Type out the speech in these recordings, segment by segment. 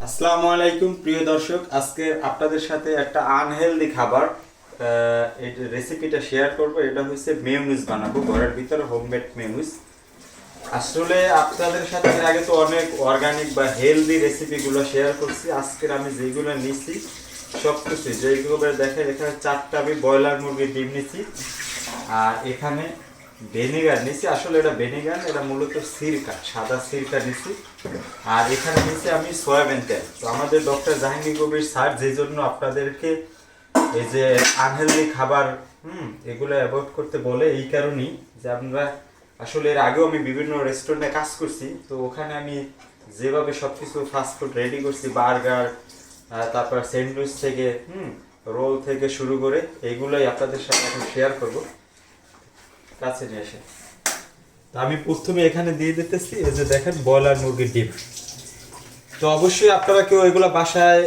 আসসালামু আলাইকুম প্রিয় দর্শক, আজকে আপনাদের সাথে একটা আনহেলদি খাবার এই রেসিপিটা শেয়ার করব। এটা হচ্ছে মেয়োনিজ বানাবো ঘরের ভিতরে, হোমমেড মেয়োনিজ। আসলে আপনাদের সাথে এর আগে তো অনেক অর্গানিক বা হেলদি রেসিপিগুলো শেয়ার করছি। আজকের আমি যেগুলো নিছি সব কিছু যেগুলো দেখেন, এখানে 4টা আমি ব্রয়লার মুরগির ডিম নিছি, আর এখানে ভিনেগার নিছি। আসলে এটা ভিনেগার, এটা মূলত সিরকা, সাদা সিরকা নিছি। আর এখানে নিছি আমি সয়াবিন তেল। তো আমাদের ডক্টর জাহাঙ্গীর কবির স্যার যেই জন্য আপনাদেরকে এই যে আনহেলদি খাবার এগুলো অ্যাভয়েড করতে বলে, এই কারণেই যে আমরা আসলে এর আগেও আমি বিভিন্ন রেস্টুরেন্টে কাজ করছি। তো ওখানে আমি যেভাবে সবকিছু ফাস্টফুড রেডি করছি, বার্গার, তারপর স্যান্ডউইচ থেকে রোল থেকে শুরু করে, এইগুলোই আপনাদের সাথে এখন শেয়ার করব। কাছে নিয়ে এসে তো আমি প্রথমে এখানে দিয়ে দিতেছি এই যে দেখেন ব্রয়লার মুরগির ডিম। তো অবশ্যই আপনারা কেউ এগুলো বাসায়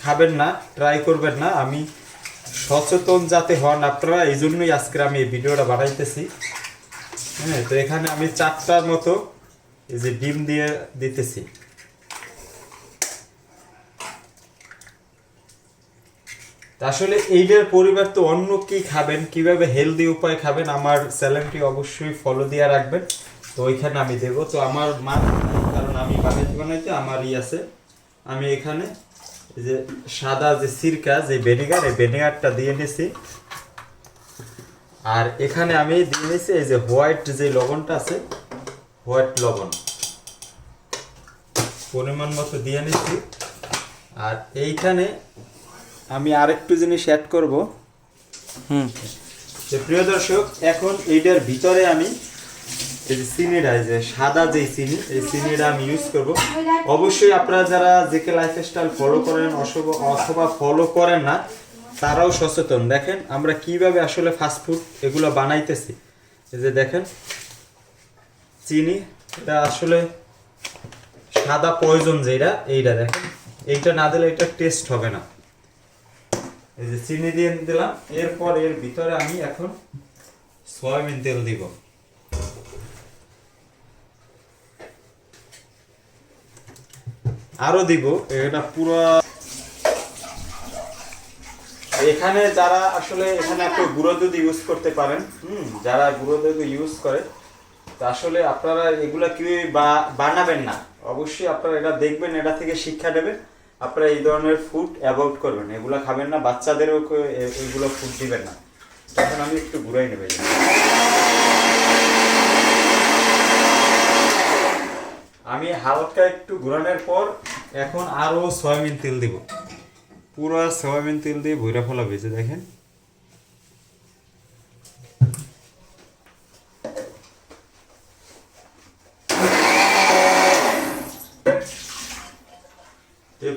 খাবেন না, ট্রাই করবেন না। আমি সচেতন যাতে হন আপনারা, এই জন্যই আজকে আমি এই ভিডিওটা বানাইতেছি। হ্যাঁ, তো এখানে আমি 4টার মতো এই যে ডিম দিয়ে দিতেছি। আসলে এইটার পরিবার তো অন্য কি খাবেন, কিভাবে হেলদি উপায় খাবেন, আমার চ্যানেলটি অবশ্যই ফলো দিয়ে রাখবেন। তো ওইখানে আমি দেবো। তো আমার মা, কারণ আমি বানাইতে আমার আছে, আমি এখানে এই যে সাদা যে সিরকা যে ভিনেগার, এই ভিনেগারটা দিয়ে নিছি। আর এখানে আমি দিয়ে নিছি এই যে হোয়াইট যে লবণটা আছে, হোয়াইট লবণ পরিমাণ মতো দিয়ে নিছি। আর এইখানে আমি আরেকটু জিনিস অ্যাড করব। যে প্রিয় দর্শক, এখন এইটার ভিতরে আমি এই যে চিনিটা, এই যে সাদা যে চিনি, এই চিনিটা আমি ইউজ করব। অবশ্যই আপনারা যারা জেকে লাইফস্টাইল ফলো করেন অথবা ফলো করেন না, তারাও সচেতন। দেখেন আমরা কিভাবে আসলে ফাস্টফুড এগুলো বানাইতেছি। এই যে দেখেন চিনি, এটা আসলে সাদা পয়জন যেটা, এইটা দেখেন, এইটা না দিলে এটা টেস্ট হবে না। এই যে চিনি দিয়ে দিলাম। এরপর এর ভিতরে আমি এখন সয়াবিন তেল দিব। আরো দিব, এটা পুরো। এখানে যারা আসলে এখানে আপনি গুঁড়ো দুধ ইউজ করতে পারেন, যারা গুঁড়ো দুধ ইউজ করে, তা আসলে আপনারা এগুলা কি বানাবেন না। অবশ্যই আপনারা এটা দেখবেন, এটা থেকে শিক্ষা নেবেন। আপনারা এই ধরনের ফুড অ্যাভয়েড করবেন, এগুলো খাবেন না, বাচ্চাদেরও এগুলো ফুড দিবেন না। তখন আমি একটু ঘুরাই নেবে। আমি হালকা একটু ঘুরানোর পর এখন আরো সয়াবিন তেল দিব। পুরো সয়াবিন তেল দিয়ে ভুইরা ফেলা হয়েছে দেখেন।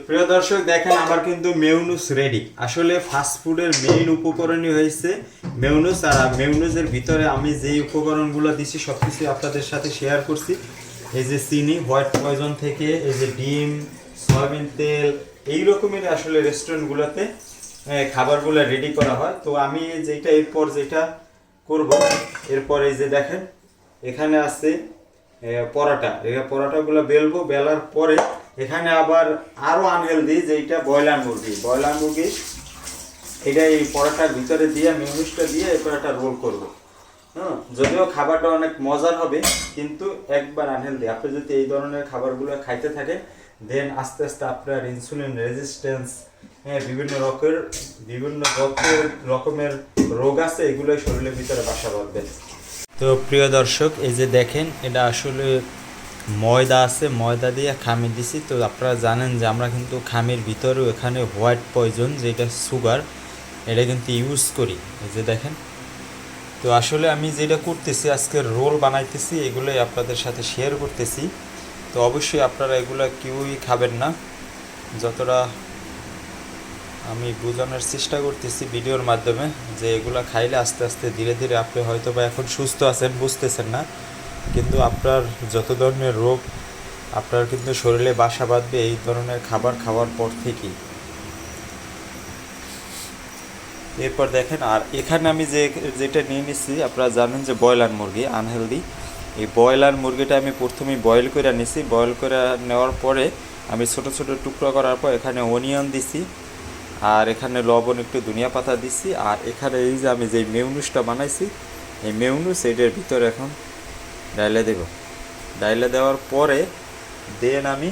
প্রিয় দর্শক দেখেন, আমার কিন্তু মেয়োনিজ রেডি। আসলে ফাস্টফুডের মেইন উপকরণই হয়েছে মেয়োনিজ। আর মেয়োনিজের ভিতরে আমি যেই উপকরণগুলো দিছি সবকিছু আপনাদের সাথে শেয়ার করছি। এই যে চিনি, হোয়াইট পয়জন থেকে এই যে ডিম, সয়াবিন তেল, এই রকমের আসলে রেস্টুরেন্টগুলোতে খাবারগুলো রেডি করা হয়। তো আমি এরপর যেটা করব, এরপর এই যে দেখেন এখানে আছে পরোটা। এই পরোটাগুলো বেলবো, বেলার পরে এখানে আবার আরো আনহেলদি যেটা ব্রয়লার মুরগি, এটা এই পরোটার ভিতরে দিয়ে মিউনিসটা দিয়ে এরপর একটা রোল করবো। যদিও খাবারটা অনেক মজার হবে, কিন্তু একবার আনহেলদি। আপনি যদি এই ধরনের খাবারগুলো খাইতে থাকেন, দেন আস্তে আস্তে আপনার ইনসুলিন রেজিস্ট্যান্স, বিভিন্ন রকমের রোগ আছে, এগুলোই শরীরের ভিতরে বাসা বাঁধবে। তো প্রিয় দর্শক, এই যে দেখেন এটা আসলে ময়দা আছে, ময়দা দিয়ে খামির দিছি। তো আপনারা জানেন যে আমরা কিন্তু খামির ভিতরেও এখানে হোয়াইট পয়জন যেটা সুগার, এটা কিন্তু ইউজ করি। এই যে দেখেন। তো আসলে আমি যেটা করতেছি, আজকে রোল বানাইতেছি, এগুলোই আপনাদের সাথে শেয়ার করতেছি। তো অবশ্যই আপনারা এগুলো কেউই খাবেন না, যতটা আমি বোঝানোর চেষ্টা করতেছি ভিডিওর মাধ্যমে, যে এগুলো খাইলে আস্তে আস্তে ধীরে ধীরে আপনি হয়তো বা এখন সুস্থ আছেন, বুঝতেছেন না, কিন্তু আপনার যত ধরনের রোগ আপনার কিন্তু শরীরে বাসা বাঁধবে এই ধরনের খাবার খাওয়ার পর থেকেই। এরপর দেখেন, আর এখানে আমি যেটা নিয়ে নিচ্ছি, আপনারা জানেন যে ব্রয়লার মুরগি আনহেলদি। এই ব্রয়লার মুরগিটা আমি প্রথমেই বয়েল করে নিছি। বয়েল করে নেওয়ার পরে আমি ছোট ছোট টুকরো করার পর এখানে অনিয়ন দিছি, আর এখানে লবণ একটু ধনিয়া পাতা দিছি, আর এখানে এই যে আমি যে মেয়নিজটা বানাইছি এই মেয়নিজ এটার ভিতরে এখন ডাইলে দেব। ডাইলে দেওয়ার পরে দেন আমি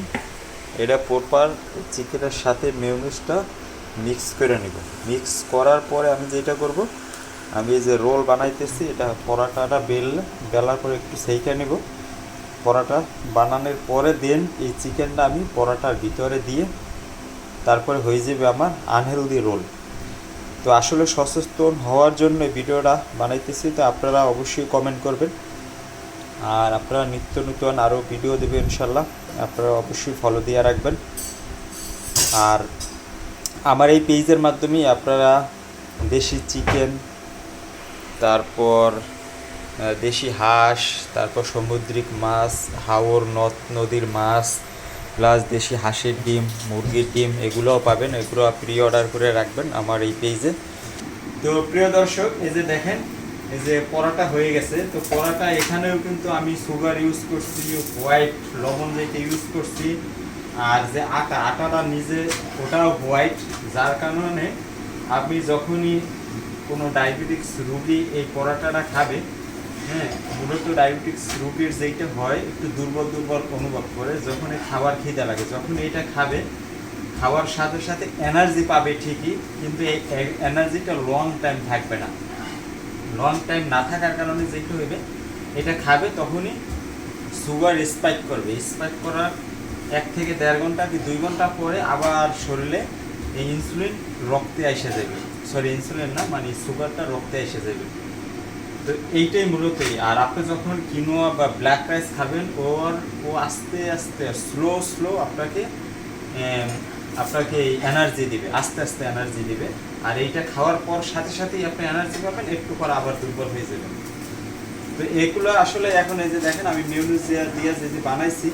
এটা প্রপার চিকেনের সাথে মেয়নিজটা মিক্স করে নিব। মিক্স করার পরে আমি যেটা করব, আমি এই যে রোল বানাইতেছি এটা পরাটাটা বেলার পরে একটু সেইটা নিব। পরাটা বানানোর পরে দেন এই চিকেনটা আমি পরাটার ভিতরে দিয়ে তারপরে হয়ে যাবে আমার আনহেলদি রোল। তো আসলে সচেতন হওয়ার জন্য ভিডিওটা বানাইতেছি, তো আপনারা অবশ্যই কমেন্ট করবেন, আর আপনারা নিত্য নতুন আরও ভিডিও দেবেন ইনশাল্লাহ, আপনারা অবশ্যই ফলো দিয়ে রাখবেন। আর আমার এই পেজের মাধ্যমেই আপনারা দেশি চিকেন, তারপর দেশি হাঁস, তারপর সামুদ্রিক মাছ, হাওর নদীর মাছ, প্লাস দেশি হাঁসের ডিম, মুরগির ডিম এগুলোও পাবেন। এগুলো প্রি অর্ডার করে রাখবেন আমার এই পেজে। তো প্রিয় দর্শক, এই যে দেখেন এই যে পরাটা হয়ে গেছে। তো পরাটা এখানেও কিন্তু আমি সুগার ইউজ করছি, হোয়াইট লবণ যেটা ইউজ করছি, আর যে আটাটা নিজে ওটাও হোয়াইট, যার কারণে আপনি যখনই কোনো ডায়াবেটিক্স রুগী এই পরাটাটা খাবে, হ্যাঁ, মূলত ডায়াবেটিক্স রুগীর যেটা হয় একটু দুর্বল অনুভব করে যখন এই খাবার খিদে লাগে, যখন এটা খাবে খাওয়ার সাথে সাথে এনার্জি পাবে ঠিকই, কিন্তু এই এনার্জিটা লং টাইম থাকবে না। লং টাইম না থাকার কারণে যেটা হইবে, এটা খাবে তখনই সুগার স্পাইক করবে। স্পাইক করার 1 থেকে 1.5 ঘন্টা কি 2 ঘন্টা পরে আবার শরীরে এই ইনসুলিন রক্তে এসে যাবে, ইনসুলিন না মানে সুগারটা রক্তে এসে যাবে। তো এইটাই মূলতই। আর আপনি যখন কিনোয়া বা ব্ল্যাক রাইস খাবেন, ও আস্তে আস্তে স্লো আপনাকে এনার্জি দিবে, আস্তে আস্তে এনার্জি দিবে। আর এইটা খাওয়ার পর সাথে সাথেই আপনি এনার্জি পাবেন, একটু পর আবার দুর্বল হয়ে যাবেন। তো এগুলো আসলে এখন এই যে দেখেন আমি মেয়নিজ দিয়ে যে বানাইছি,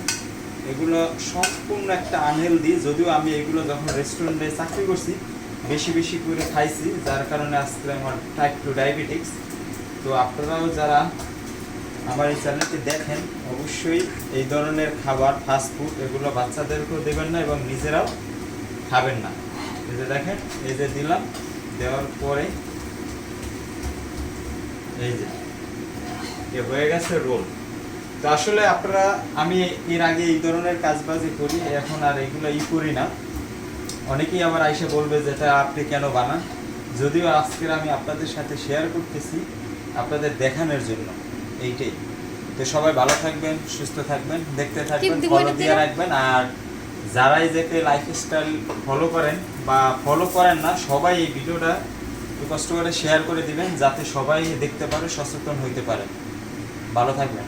এগুলো সম্পূর্ণ একটা আনহেলদি। যদিও আমি এগুলো যখন রেস্টুরেন্টে চাকরি করছি বেশি বেশি করে খাইছি, যার কারণে আজকে আমার টাইপ 2 ডায়াবেটিক্স। তো আপনারাও যারা আমার এই চ্যানেলটি দেখেন অবশ্যই এই ধরনের খাবার ফাস্টফুড এগুলো বাচ্চাদেরকেও দেবেন না এবং নিজেরাও খাবেন না। এই যে দেখেন এই যে দিলাম, দেওয়ার পরে এই যে হয়ে গেছে রোল। তো আসলে আপনারা, আমি এর আগে এই ধরনের কাজবাজি করি, এখন আর এগুলো করি না। অনেকেই আবার আইসে বলবে যেটা আপনি কেন বানান, যদিও আজকের আমি আপনাদের সাথে শেয়ার করতেছি আপনাদের দেখানোর জন্য, এইটাই। তো সবাই ভালো থাকবেন, সুস্থ থাকবেন, দেখতে থাকবেন, ফলো দিয়ে রাখবেন। আর যারাই যেতে লাইফস্টাইল ফলো করেন বা ফলো করেন না, সবাই এই ভিডিওটা একটু কষ্ট করে শেয়ার করে দিবেন, যাতে সবাই দেখতে পারে, সচেতন হইতে পারে। ভালো থাকবেন।